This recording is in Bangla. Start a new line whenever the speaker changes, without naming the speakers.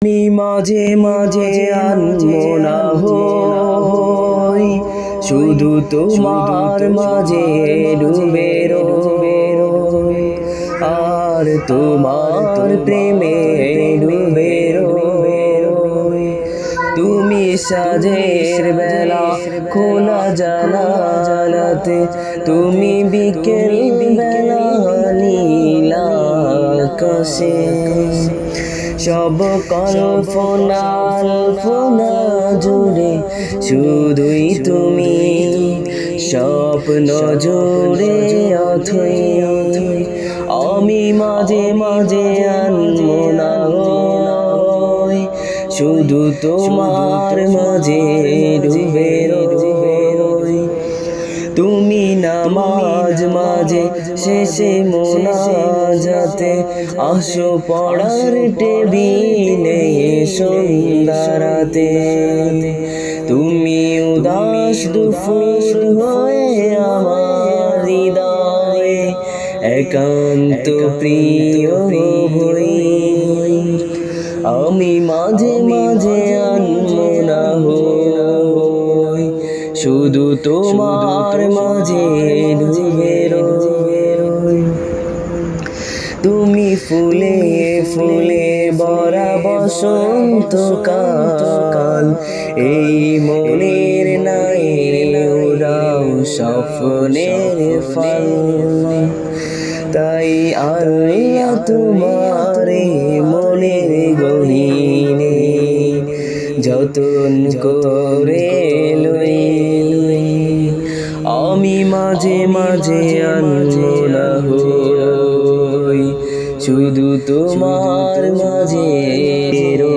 তুমি মাঝে মাঝে আনমনা হই, শুধু তোমার মাঝে ডুবে রই, আর তোমার প্রেমে ডুবে রই। তুমি সাজের বেলা খোলা জানালাতে, তুমি বিকেল বেলা নীলা আকাশে, সব কল্পনা জুড়ে শুধুই তুমি, স্বপ্ন জুড়ে অথই। আমি মাঝে মাঝে আনমনা হই, শুধু তোমার মাঝে ডুবে রই। তুমি নামাজ মাঝে শেষে মোনাজাতে আসো পড়ার টেবিলে সন্ধ্যারাতে। তুমি উদাস দুপুর হয়ে আমার হৃদয়ে একান্ত প্রিয় হই। আমি মাঝে মাঝে আনমনা হই, শুধু তোমার মাঝে ডুবে রই। তুমি ফুলে ফুলে ভরা বসন্তকাল, এই মনের নাই উড়াও স্বপ্নের ফল। তাই আল্লাহ তোমারে মনের গহীনে যতন করে লই। আমি মাঝে মাঝে আনমনা হই, শুধু তোমার মাঝে রই।